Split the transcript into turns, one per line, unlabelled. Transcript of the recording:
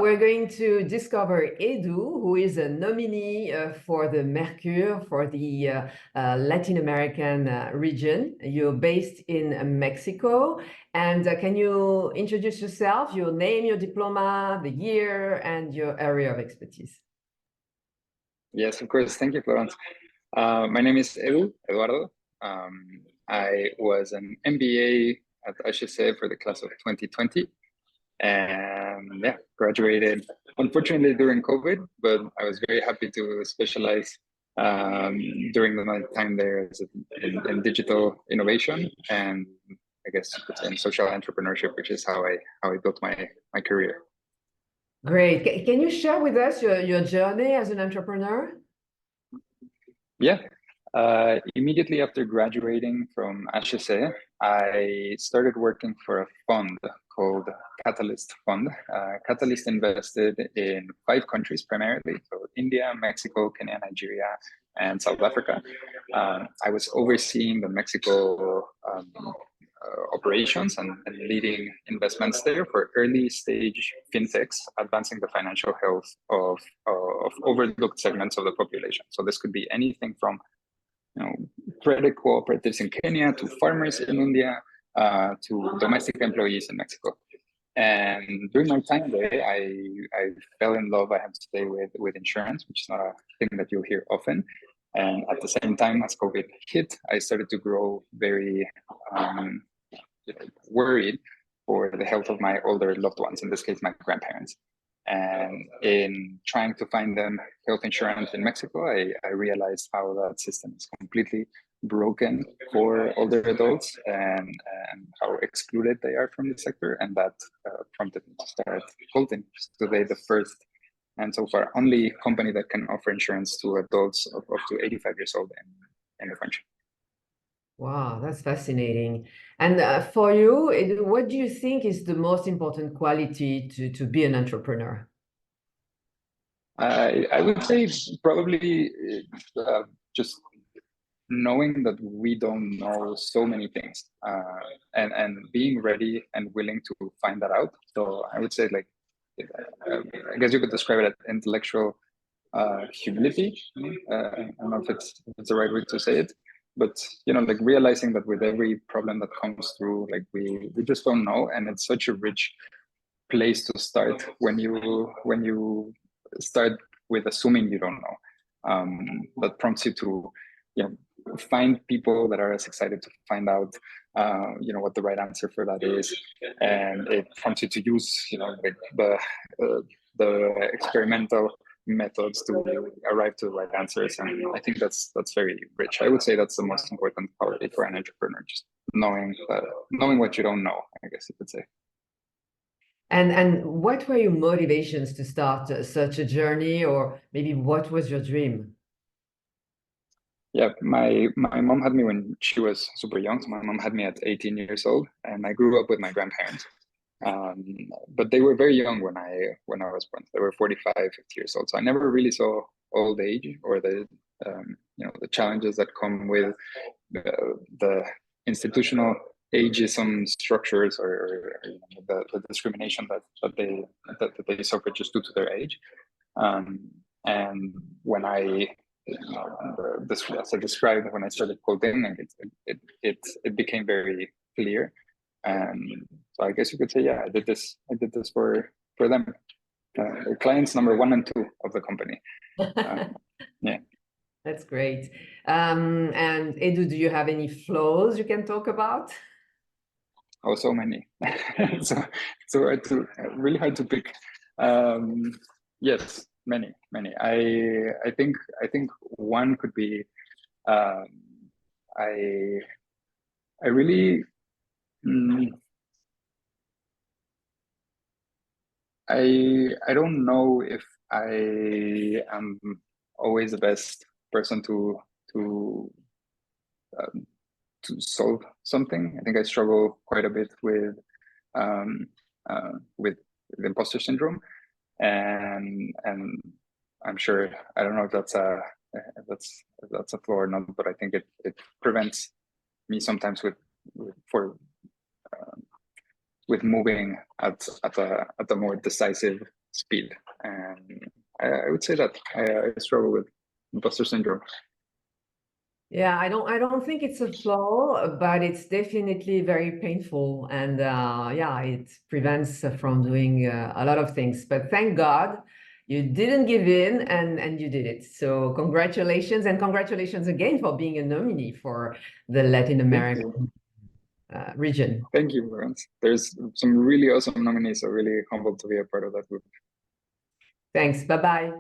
we're going to discover Edu, who is a nominee for the Mercure for the Latin American region. You're based in Mexico. And can you introduce yourself, your name, your diploma, the year, and your area of expertise?
Yes, of course. Thank you, Florence. My name is Eduardo. I was an MBA at HEC for the class of 2020. And yeah, graduated unfortunately during COVID, but I was very happy to specialize during my time there in digital innovation and I guess in social entrepreneurship, which is how I built my career.
Great. Can you share with us your journey as an entrepreneur?
Yeah. Immediately after graduating from HEC, I started working for a fund called Catalyst Fund. Catalyst invested in 5 countries primarily, so India, Mexico, Kenya, Nigeria, and South Africa. I was overseeing the Mexico operations and leading investments there for early stage fintechs, advancing the financial health of overlooked segments of the population. So this could be anything from credit cooperatives in Kenya to farmers in India to domestic employees in Mexico. And during my time there, I fell in love, I have to say, with insurance, which is not a thing that you'll hear often. And at the same time as COVID hit, I started to grow very worried for the health of my older loved ones, in this case, my grandparents. And in trying to find them health insurance in Mexico, I realized how that system is completely broken for older adults and how excluded they are from the sector. And that prompted me to start HOLTIN, today the first and so far only company that can offer insurance to adults of up to 85 years old in the country.
Wow, that's fascinating. And for you, what do you think is the most important quality to be an entrepreneur?
I would say probably just knowing that we don't know so many things and being ready and willing to find that out. So I would say, like, I guess you could describe it as intellectual humility. I don't know if it's the right way to say it. But like realizing that with every problem that comes through, like we just don't know, and it's such a rich place to start when you start with assuming you don't know. That prompts you to find people that are as excited to find out what the right answer for that is, and it prompts you to use the experimental methods to arrive to the right answers. And I think that's very rich. I would say that's the most important quality for an entrepreneur, just knowing what you don't know, I guess you could say.
And what were your motivations to start such a journey, or maybe what was your dream?
Yeah, my mom had me when she was super young. So my mom had me at 18 years old, and I grew up with my grandparents. But they were very young when I was born. They were 45, 50 years old. So I never really saw old age or the challenges that come with the institutional ageism structures or the discrimination that they suffer just due to their age. And when I as I described, when I started HOLTIN, it became very clear. So I guess you could say, yeah, I did this for them. Clients number 1 and 2 of the company. Yeah.
That's great. And Edu, do you have any flaws you can talk about?
Oh, so many. so really hard to pick. Yes, many. I think one could be I really I don't know if I am always the best person to solve something. I think I struggle quite a bit with imposter syndrome, and I'm sure, I don't know if that's a flaw or not, but I think it prevents me sometimes with moving at a more decisive speed. And I would say that I struggle with imposter syndrome.
Yeah, I don't think it's a flaw, but it's definitely very painful, and yeah, it prevents from doing a lot of things. But thank God you didn't give in, and you did it. So congratulations, and congratulations again for being a nominee for the Latin American region.
Thank you, Florence. There's some really awesome nominees, so really humbled to be a part of that group.
Thanks. Bye-bye.